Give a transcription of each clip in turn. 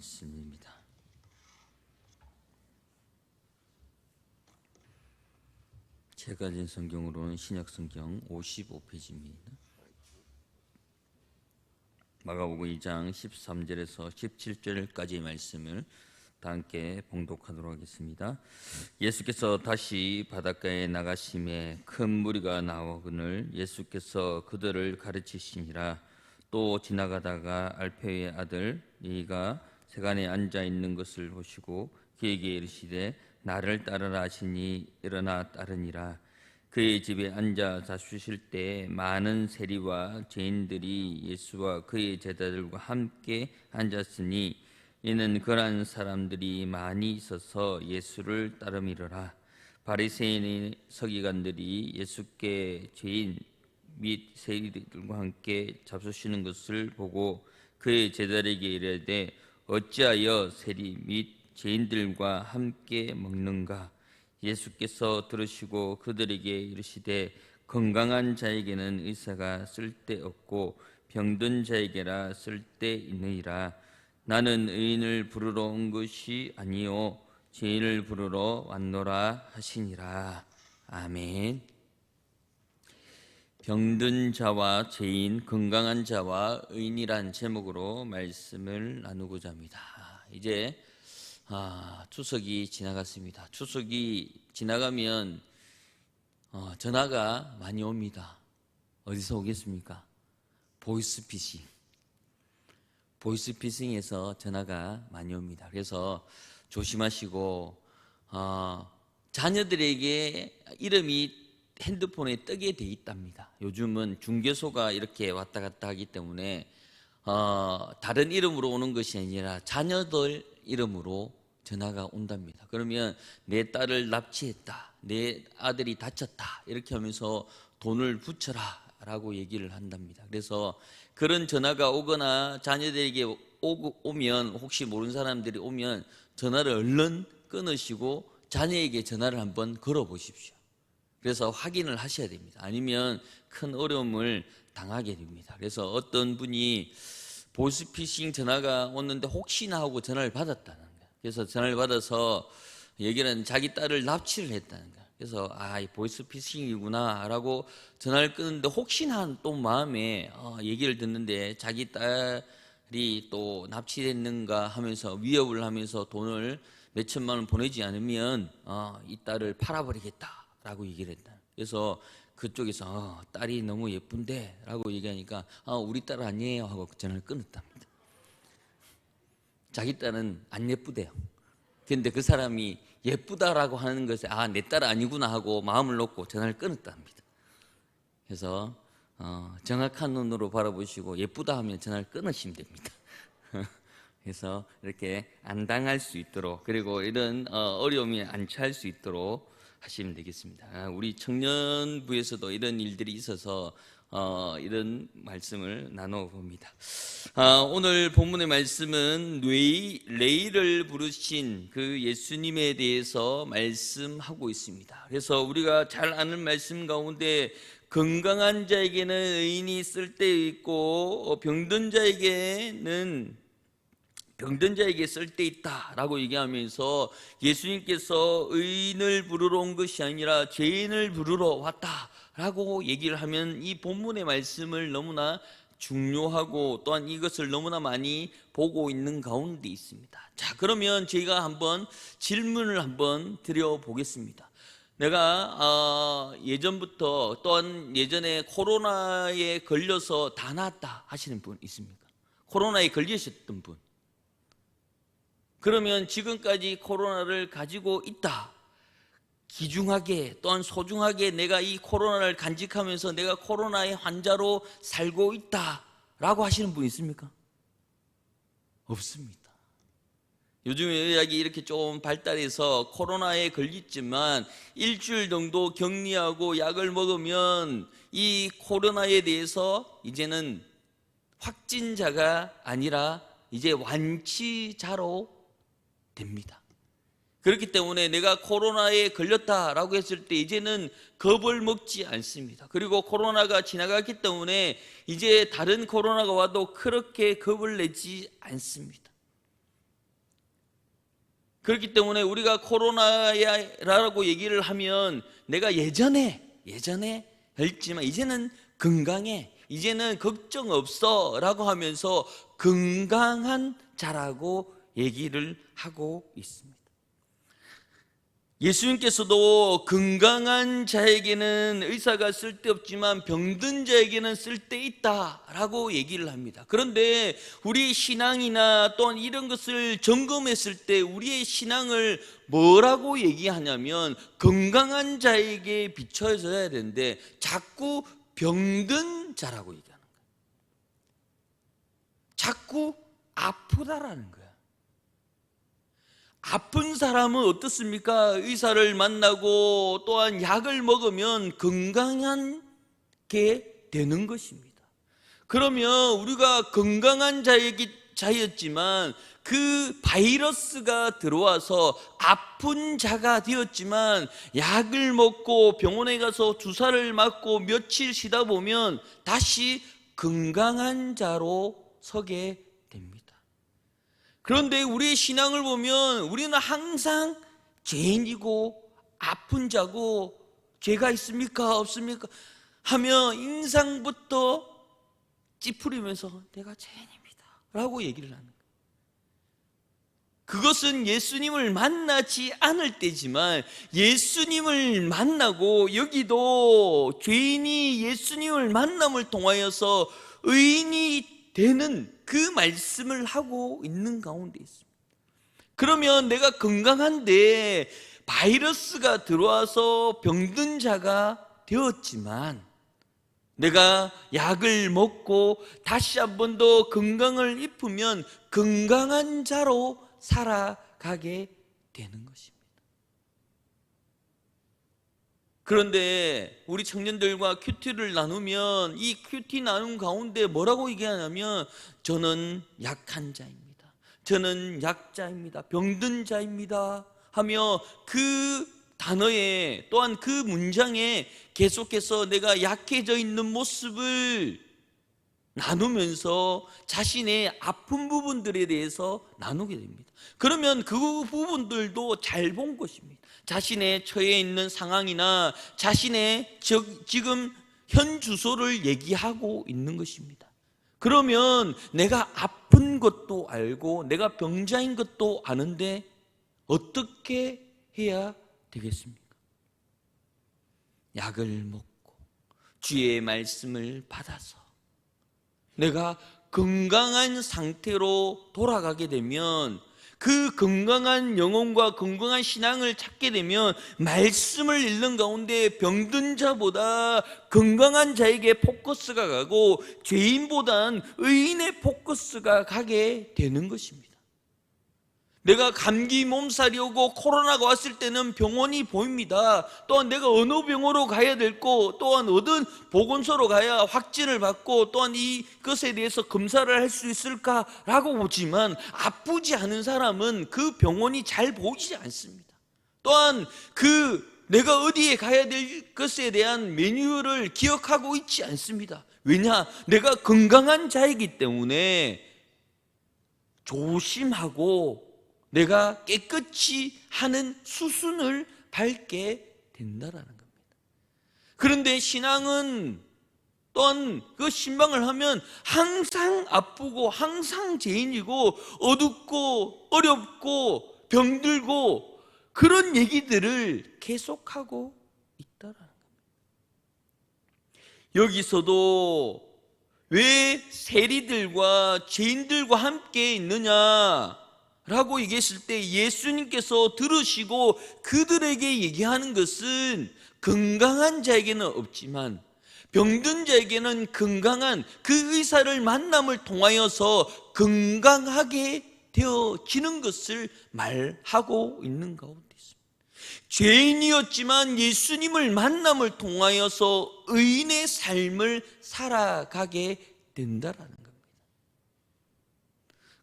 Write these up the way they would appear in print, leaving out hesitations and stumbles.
말씀입니다. 제가 가진 성경으로는 신약성경 55페이지입니다. 마가복음 2장 13절에서 17절까지의 말씀을 다 함께 봉독하도록 하겠습니다. 예수께서 다시 바닷가에 나가심에 큰 무리가 나오거늘 예수께서 그들을 가르치시니라. 또 지나가다가 알페의 아들 리가 세간에 앉아 있는 것을 보시고 그에게 이르시되 나를 따르라 하시니 일어나 따르니라. 그의 집에 앉아 잡수실 때 많은 세리와 죄인들이 예수와 그의 제자들과 함께 앉았으니 이는 그러한 사람들이 많이 있어서 예수를 따름이러라. 바리새인 서기관들이 예수께 죄인 및 세리들과 함께 잡수시는 것을 보고 그의 제자들에게 이르되 어찌하여 세리 및 죄인들과 함께 먹는가? 예수께서 들으시고 그들에게 이르시되 건강한 자에게는 의사가 쓸데없고 병든 자에게라 쓸데있느니라. 나는 의인을 부르러 온 것이 아니요 죄인을 부르러 왔노라 하시니라. 아멘. 병든 자와 죄인, 건강한 자와 의인이란 제목으로 말씀을 나누고자 합니다. 이제 추석이 지나갔습니다. 추석이 지나가면 전화가 많이 옵니다. 어디서 오겠습니까? 보이스피싱에서 전화가 많이 옵니다. 그래서 조심하시고 자녀들에게 이름이 핸드폰에 뜨게 돼 있답니다. 요즘은 중개소가 이렇게 왔다 갔다 하기 때문에 다른 이름으로 오는 것이 아니라 자녀들 이름으로 전화가 온답니다. 그러면 내 딸을 납치했다, 내 아들이 다쳤다 이렇게 하면서 돈을 붙여라 라고 얘기를 한답니다. 그래서 그런 전화가 오거나 자녀들에게 오면 혹시 모르는 사람들이 오면 전화를 얼른 끊으시고 자녀에게 전화를 한번 걸어 보십시오. 그래서 확인을 하셔야 됩니다. 아니면 큰 어려움을 당하게 됩니다. 그래서 어떤 분이 보이스피싱 전화가 오는데 혹시나 하고 전화를 받았다는 거예요. 그래서 전화를 받아서 얘기는 자기 딸을 납치를 했다는 거예요. 그래서 이 보이스피싱이구나 라고 전화를 끊는데 혹시나 또 마음에 얘기를 듣는데 자기 딸이 또 납치됐는가 하면서 위협을 하면서 돈을 몇 천만 원 보내지 않으면 이 딸을 팔아버리겠다 라고 얘기를 했다. 그래서 그쪽에서 딸이 너무 예쁜데 라고 얘기하니까 우리 딸 아니에요 하고 전화를 끊었답니다. 자기 딸은 안 예쁘대요. 그런데 그 사람이 예쁘다라고 하는 것에 내 딸 아니구나 하고 마음을 놓고 전화를 끊었답니다. 그래서 정확한 눈으로 바라보시고 예쁘다 하면 전화를 끊으시면 됩니다. 그래서 이렇게 안 당할 수 있도록, 그리고 이런 어려움이 안 처할 수 있도록 하시면 되겠습니다. 우리 청년부에서도 이런 일들이 있어서 이런 말씀을 나눠봅니다. 오늘 본문의 말씀은 레이를 부르신 그 예수님에 대해서 말씀하고 있습니다. 그래서 우리가 잘 아는 말씀 가운데 건강한 자에게는 의인이 쓸데있고 병든 자에게 쓸데있다라고 얘기하면서 예수님께서 의인을 부르러 온 것이 아니라 죄인을 부르러 왔다라고 얘기를 하면 이 본문의 말씀을 너무나 중요하고 또한 이것을 너무나 많이 보고 있는 가운데 있습니다. 자, 그러면 저희가 한번 질문을 한번 드려보겠습니다. 내가 예전부터 또한 예전에 코로나에 걸려서 다 나았다 하시는 분 있습니까? 코로나에 걸리셨던 분. 그러면 지금까지 코로나를 가지고 있다, 귀중하게 또한 소중하게 내가 이 코로나를 간직하면서 내가 코로나의 환자로 살고 있다라고 하시는 분 있습니까? 없습니다. 요즘에 의학이 이렇게 좀 발달해서 코로나에 걸렸지만 일주일 정도 격리하고 약을 먹으면 이 코로나에 대해서 이제는 확진자가 아니라 이제 완치자로 됩니다. 그렇기 때문에 내가 코로나에 걸렸다라고 했을 때 이제는 겁을 먹지 않습니다. 그리고 코로나가 지나갔기 때문에 이제 다른 코로나가 와도 그렇게 겁을 내지 않습니다. 그렇기 때문에 우리가 코로나라고 얘기를 하면 내가 예전에 했지만 이제는 건강해, 이제는 걱정 없어 라고 하면서 건강한 자라고 얘기를 하고 있습니다. 예수님께서도 건강한 자에게는 의사가 쓸데없지만 병든 자에게는 쓸데있다라고 얘기를 합니다. 그런데 우리 신앙이나 또한 이런 것을 점검했을 때 우리의 신앙을 뭐라고 얘기하냐면 건강한 자에게 비춰져야 되는데 자꾸 병든 자라고 얘기하는 거예요. 자꾸 아프다라는 거예요. 아픈 사람은 어떻습니까? 의사를 만나고 또한 약을 먹으면 건강한 게 되는 것입니다. 그러면 우리가 건강한 자였지만 그 바이러스가 들어와서 아픈 자가 되었지만 약을 먹고 병원에 가서 주사를 맞고 며칠 쉬다 보면 다시 건강한 자로 서게 됩니다. 그런데 우리의 신앙을 보면 우리는 항상 죄인이고 아픈 자고 죄가 있습니까? 없습니까? 하며 인상부터 찌푸리면서 내가 죄인입니다 라고 얘기를 하는 거예요. 그것은 예수님을 만나지 않을 때지만 예수님을 만나고 여기도 죄인이 예수님을 만남을 통하여서 의인이 되는 그 말씀을 하고 있는 가운데 있습니다. 그러면 내가 건강한데 바이러스가 들어와서 병든 자가 되었지만 내가 약을 먹고 다시 한 번 더 건강을 입으면 건강한 자로 살아가게 되는 것입니다. 그런데 우리 청년들과 큐티를 나누면 이 큐티 나눔 가운데 뭐라고 얘기하냐면 저는 약한 자입니다, 저는 약자입니다, 병든 자입니다 하며 그 단어에 또한 그 문장에 계속해서 내가 약해져 있는 모습을 나누면서 자신의 아픈 부분들에 대해서 나누게 됩니다. 그러면 그 부분들도 잘 본 것입니다. 자신의 처해 있는 상황이나 자신의 지금 현 주소를 얘기하고 있는 것입니다. 그러면 내가 아픈 것도 알고 내가 병자인 것도 아는데 어떻게 해야 되겠습니까? 약을 먹고 주의 말씀을 받아서 내가 건강한 상태로 돌아가게 되면 그 건강한 영혼과 건강한 신앙을 찾게 되면 말씀을 읽는 가운데 병든 자보다 건강한 자에게 포커스가 가고 죄인보단 의인의 포커스가 가게 되는 것입니다. 내가 감기 몸살이 오고 코로나가 왔을 때는 병원이 보입니다. 또한 내가 어느 병원으로 가야 될고 또한 어떤 보건소로 가야 확진을 받고 또한 이것에 대해서 검사를 할 수 있을까라고 보지만 아프지 않은 사람은 그 병원이 잘 보이지 않습니다. 또한 내가 어디에 가야 될 것에 대한 메뉴를 기억하고 있지 않습니다. 왜냐? 내가 건강한 자이기 때문에 조심하고 내가 깨끗이 하는 수순을 밟게 된다라는 겁니다. 그런데 신앙은 또한 그 신방을 하면 항상 아프고 항상 죄인이고 어둡고 어렵고 병들고 그런 얘기들을 계속하고 있다라는 겁니다. 여기서도 왜 세리들과 죄인들과 함께 있느냐 라고 얘기했을 때 예수님께서 들으시고 그들에게 얘기하는 것은 건강한 자에게는 없지만 병든 자에게는 건강한 그 의사를 만남을 통하여서 건강하게 되어지는 것을 말하고 있는 가운데 있습니다. 죄인이었지만 예수님을 만남을 통하여서 의인의 삶을 살아가게 된다라는 겁니다.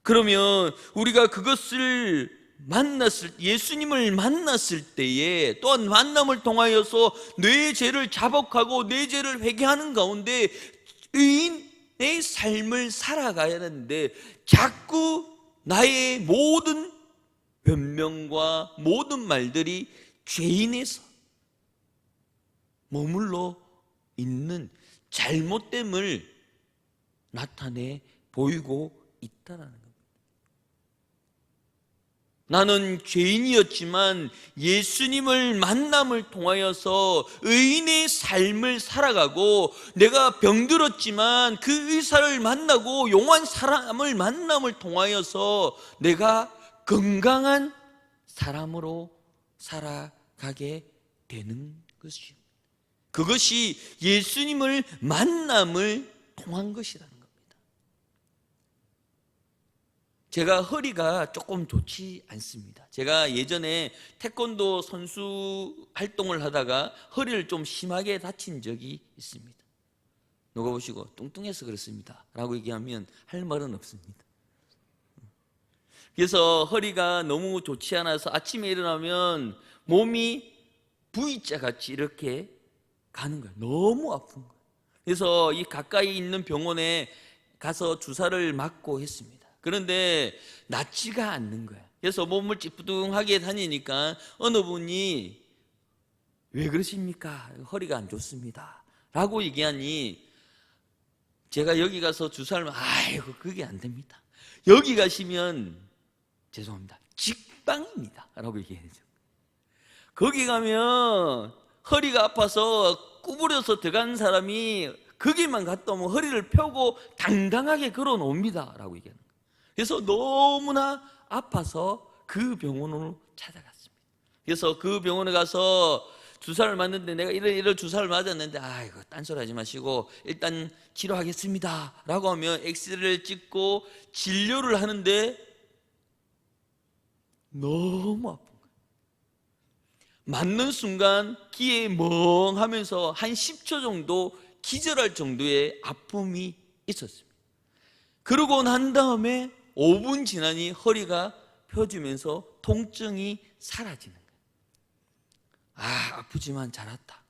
그러면 우리가 그것을 예수님을 만났을 때에 또한 만남을 통하여서 내 죄를 자복하고 내 죄를 회개하는 가운데 의인의 삶을 살아가야 하는데 자꾸 나의 모든 변명과 모든 말들이 죄인에서 머물러 있는 잘못됨을 나타내 보이고 있다라는 겁니다. 나는 죄인이었지만 예수님을 만남을 통하여서 의인의 삶을 살아가고, 내가 병들었지만 그 의사를 만나고 용한 사람을 만남을 통하여서 내가 건강한 사람으로 살아가게 되는 것이요, 그것이 예수님을 만남을 통한 것이라는 겁니다. 제가 허리가 조금 좋지 않습니다. 제가 예전에 태권도 선수 활동을 하다가 허리를 좀 심하게 다친 적이 있습니다. 누가 보시고 뚱뚱해서 그렇습니다 라고 얘기하면 할 말은 없습니다. 그래서 허리가 너무 좋지 않아서 아침에 일어나면 몸이 V자 같이 이렇게 가는 거예요. 너무 아픈 거예요. 그래서 이 가까이 있는 병원에 가서 주사를 맞고 했습니다. 그런데 낫지가 않는 거예요. 그래서 몸을 찌뿌둥하게 다니니까 어느 분이 왜 그러십니까? 허리가 안 좋습니다 라고 얘기하니, 제가 여기 가서 주사를 아이고 그게 안 됩니다. 여기 가시면 죄송합니다, 직방입니다 라고 얘기해야죠. 거기 가면 허리가 아파서 구부려서 들어간 사람이 거기만 갔다 오면 허리를 펴고 당당하게 걸어 놓습니다 라고 얘기하는 거예요. 그래서 너무나 아파서 그 병원으로 찾아갔습니다. 그래서 그 병원에 가서 주사를 맞는데, 내가 이런 주사를 맞았는데 아이고 딴소리 하지 마시고 일단 치료하겠습니다 라고 하면 엑스레이를 찍고 진료를 하는데 너무 아픈 거예요. 맞는 순간 귀에 멍하면서 한 10초 정도 기절할 정도의 아픔이 있었습니다. 그러고 난 다음에 5분 지나니 허리가 펴지면서 통증이 사라지는 거예요. 아프지만 잘 왔다.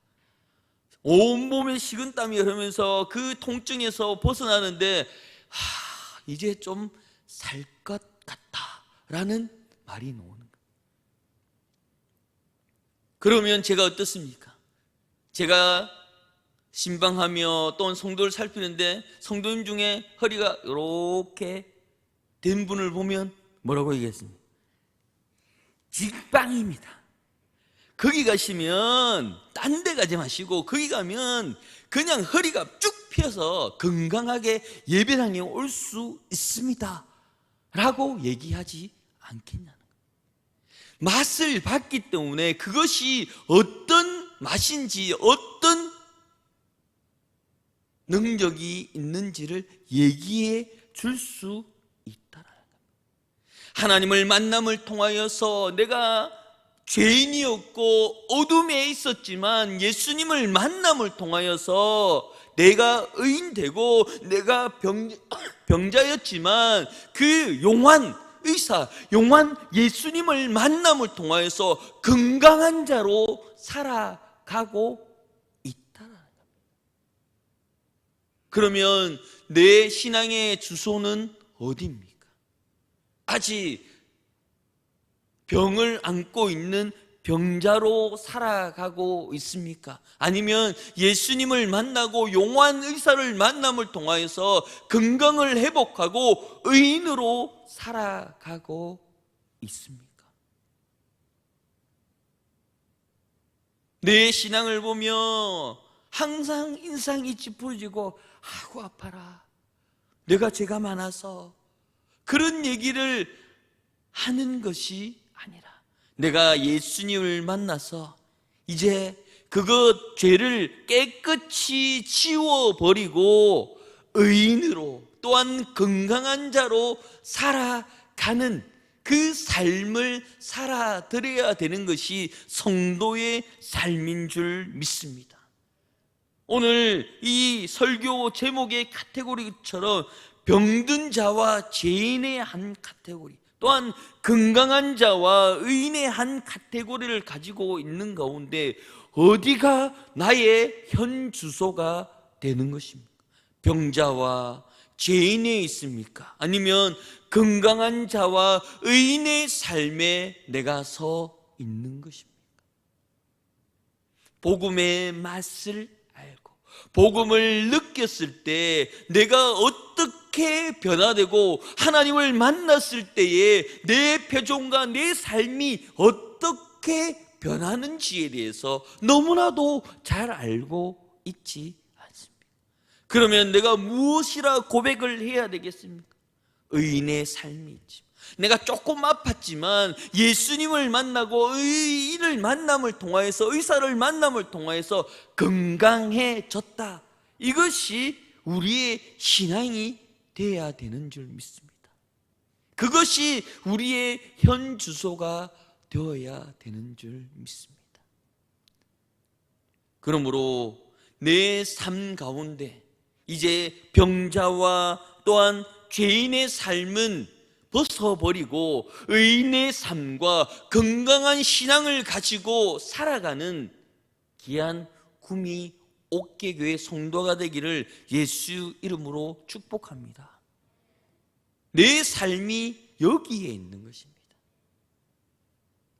온몸에 식은땀이 흐르면서 그 통증에서 벗어나는데 이제 좀 살 것 같다라는 말이 나오는 거예요. 그러면 제가 어떻습니까? 제가 신방하며 또는 성도를 살피는데 성도님 중에 허리가 이렇게 된 분을 보면 뭐라고 얘기했습니까? 직방입니다. 거기 가시면 딴 데 가지 마시고 거기 가면 그냥 허리가 쭉 펴서 건강하게 예배당에 올 수 있습니다 라고 얘기하지 않겠냐는 거예요. 맛을 봤기 때문에 그것이 어떤 맛인지 어떤 능력이 있는지를 얘기해 줄 수 있다라는 거예요. 하나님을 만남을 통하여서 내가 죄인이었고 어둠에 있었지만 예수님을 만남을 통하여서 내가 의인되고 내가 병자였지만 그 용한 의사, 용한 예수님을 만남을 통하여서 건강한 자로 살아가고 있다라는 겁니다. 그러면 내 신앙의 주소는 어디입니까? 아직 병을 안고 있는 병자로 살아가고 있습니까? 아니면 예수님을 만나고 용한 의사를 만남을 통하여서 건강을 회복하고 의인으로 살아가고 있습니까? 내 신앙을 보며 항상 인상이 찌푸려지고 아이고 아파라, 내가 죄가 많아서, 그런 얘기를 하는 것이 아니라 내가 예수님을 만나서 이제 그것 죄를 깨끗이 지워버리고 의인으로 또한 건강한 자로 살아가는 그 삶을 살아드려야 되는 것이 성도의 삶인 줄 믿습니다. 오늘 이 설교 제목의 카테고리처럼 병든 자와 죄인의 한 카테고리, 또한 건강한 자와 의인의 한 카테고리를 가지고 있는 가운데 어디가 나의 현 주소가 되는 것입니까? 병자와 죄인에 있습니까? 아니면 건강한 자와 의인의 삶에 내가 서 있는 것입니까? 복음의 맛을 알고 복음을 느꼈을 때 내가 어떻게 변화되고 하나님을 만났을 때에 내 표정과 내 삶이 어떻게 변하는지에 대해서 너무나도 잘 알고 있지 않습니까? 그러면 내가 무엇이라 고백을 해야 되겠습니까? 의인의 삶이지. 내가 조금 아팠지만 예수님을 만나고 의인을 만남을 통하여서 의사를 만남을 통하여서 건강해졌다. 이것이 우리의 신앙이 되어야 되는 줄 믿습니다. 그것이 우리의 현 주소가 되어야 되는 줄 믿습니다. 그러므로 내 삶 가운데 이제 병자와 또한 죄인의 삶은 벗어버리고 의인의 삶과 건강한 신앙을 가지고 살아가는 귀한 구미 옥계교회 성도가 되기를 예수 이름으로 축복합니다. 내 삶이 여기에 있는 것입니다.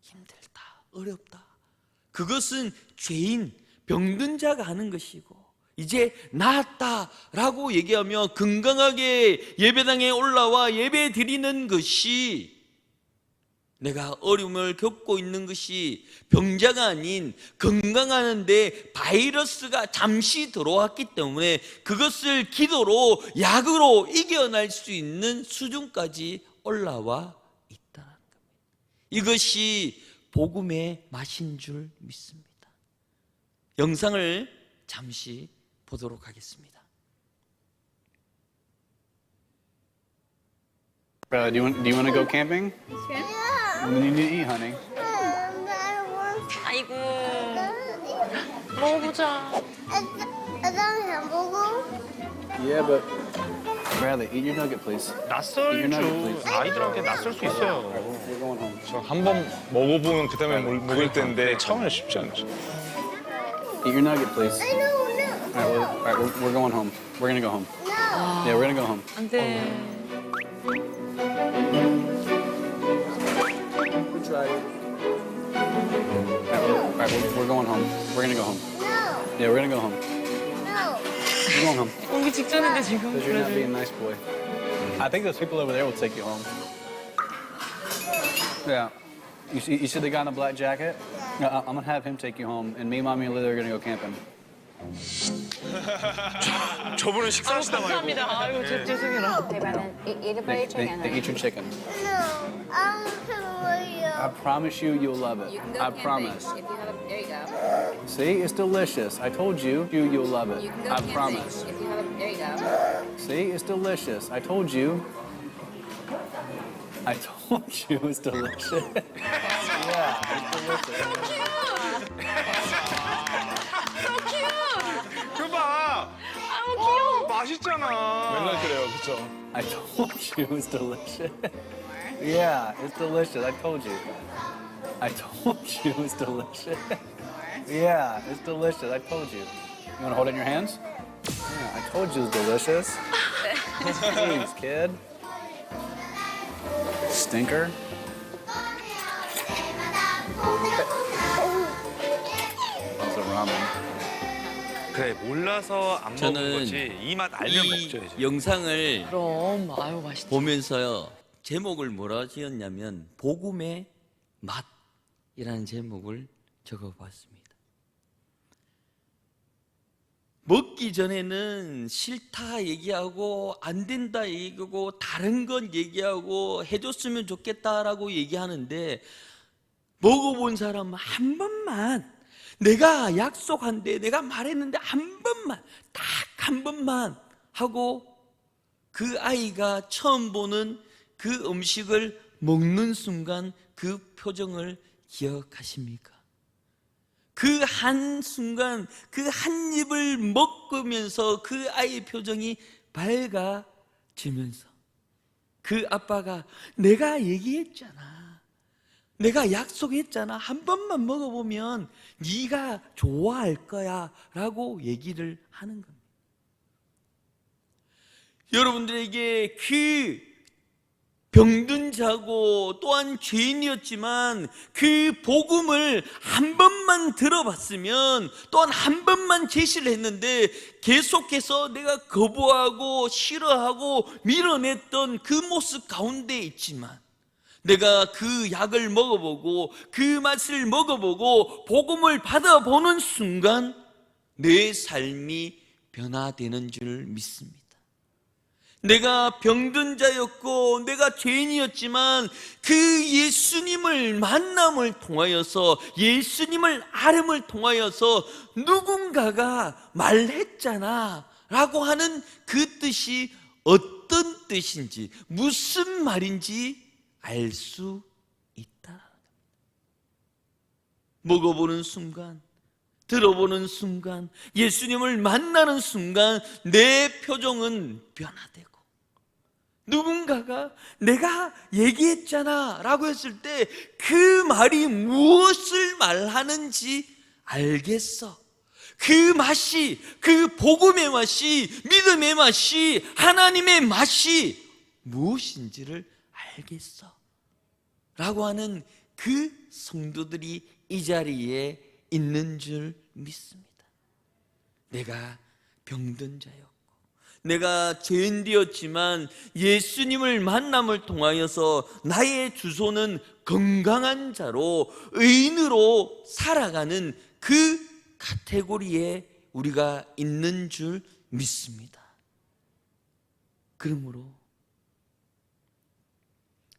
힘들다, 어렵다, 그것은 죄인, 병든 자가 하는 것이고 이제 나았다라고 얘기하며 건강하게 예배당에 올라와 예배 드리는 것이 내가 어려움을 겪고 있는 것이 병자가 아닌 건강하는데 바이러스가 잠시 들어왔기 때문에 그것을 기도로 약으로 이겨낼 수 있는 수준까지 올라와 있다는 겁니다. 이것이 복음의 맛인 줄 믿습니다. 영상을 잠시 보도록 하겠습니다. Bro, do you want to go camping? Yeah. Well, then you need to eat, honey. 아이고. 먹어보자. 햄버거? Yeah, but Bradley, eat your nugget, please. 낯설죠. 아이들한테 낯설 수 있어요. We're going home. 저 한 번 먹어보면 그 다음에 먹을 텐데 처음에는 쉽지 않죠. Eat your nugget, please. No, no. All right, we're going home. We're gonna go home. Yeah, we're gonna go home. 안 돼. We tried. All right, we're going home. We're gonna go home. No, Yeah, we're gonna go home. no. We're going home. 오기 직전인데 지금. Because you're not being a nice boy. I think those people over there will take you home. Yeah. You see the guy in the black jacket? Yeah. I'm gonna have him take you home, and me, mommy, and Lily are gonna go camping. 저분은 식사하시다 말고. 감사합니다. 아이고 죄송해라. Hey, Brennan, eat a plate of chicken. They eat your chicken. No, I'm I familiar. promise you, you'll love it. You can go I camping. promise. If you have there you go. See, it's delicious. I told you, you'll love it. You can go I camping. promise. If you have there you go. See, it's delicious. I told you. I told you it's delicious. Yeah, it's delicious. 그 봐. 귀여워. 맛있잖아. 맨날 그래요, 그렇죠? I told you it's delicious. Yeah, it's delicious. I told you. I told you it's delicious. Yeah, it's delicious. I told you. You want to hold it in your hands? Yeah, I told you it's delicious. Jeez, kid. Stinker. Also ramen. 그래, 몰라서 안 먹은 저는 거지. 이 맛 알면 이 먹죠, 이제. 영상을 그럼 아유 맛있다. 보면서요, 제목을 뭐라 지었냐면 복음의 맛이라는 제목을 적어봤습니다. 먹기 전에는 싫다 얘기하고 안 된다 얘기하고 다른 건 얘기하고 해줬으면 좋겠다라고 얘기하는데 먹어본 사람 한 번만, 내가 약속한데 내가 말했는데 한 번만, 딱 한 번만 하고 그 아이가 처음 보는 그 음식을 먹는 순간 그 표정을 기억하십니까? 그 한순간 그 한 입을 먹으면서 그 아이의 표정이 밝아지면서 그 아빠가 내가 얘기했잖아, 내가 약속했잖아, 한 번만 먹어보면 네가 좋아할 거야 라고 얘기를 하는 겁니다. 여러분들에게 그 병든 자고 또한 죄인이었지만 그 복음을 한 번만 들어봤으면 또한 한 번만 제시를 했는데 계속해서 내가 거부하고 싫어하고 밀어냈던 그 모습 가운데 있지만 내가 그 약을 먹어보고 그 맛을 먹어보고 복음을 받아보는 순간 내 삶이 변화되는 줄 믿습니다. 내가 병든 자였고 내가 죄인이었지만 그 예수님을 만남을 통하여서 예수님을 알음을 통하여서 누군가가 말했잖아 라고 하는 그 뜻이 어떤 뜻인지 무슨 말인지 알 수 있다. 먹어보는 순간, 들어보는 순간, 예수님을 만나는 순간 내 표정은 변화되고 누군가가 내가 얘기했잖아 라고 했을 때 그 말이 무엇을 말하는지 알겠어. 그 맛이, 그 복음의 맛이, 믿음의 맛이, 하나님의 맛이 무엇인지를 알겠어 라고 하는 그 성도들이 이 자리에 있는 줄 믿습니다. 내가 병든 자였고 내가 죄인 되었지만 예수님을 만남을 통하여서 나의 주소는 건강한 자로 의인으로 살아가는 그 카테고리에 우리가 있는 줄 믿습니다. 그러므로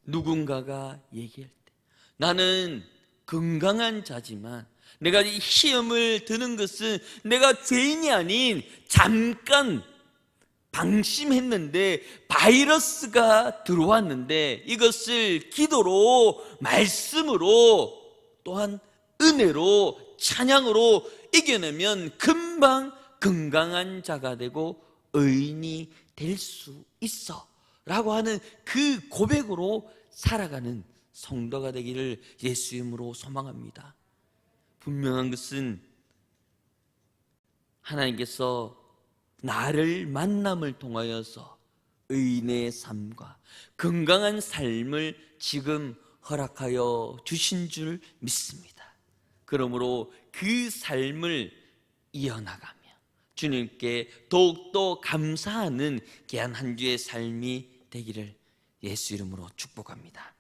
누군가가 얘기할 때 나는 건강한 자지만 내가 이 시험을 드는 것은 내가 죄인이 아닌 잠깐 방심했는데 바이러스가 들어왔는데 이것을 기도로 말씀으로 또한 은혜로 찬양으로 이겨내면 금방 건강한 자가 되고 의인이 될 수 있어 라고 하는 그 고백으로 살아가는 성도가 되기를 예수 이름으로 소망합니다. 분명한 것은 하나님께서 나를 만남을 통하여서 의인의 삶과 건강한 삶을 지금 허락하여 주신 줄 믿습니다. 그러므로 그 삶을 이어나가며 주님께 더욱더 감사하는 귀한 한 주의 삶이 되기를 예수 이름으로 축복합니다.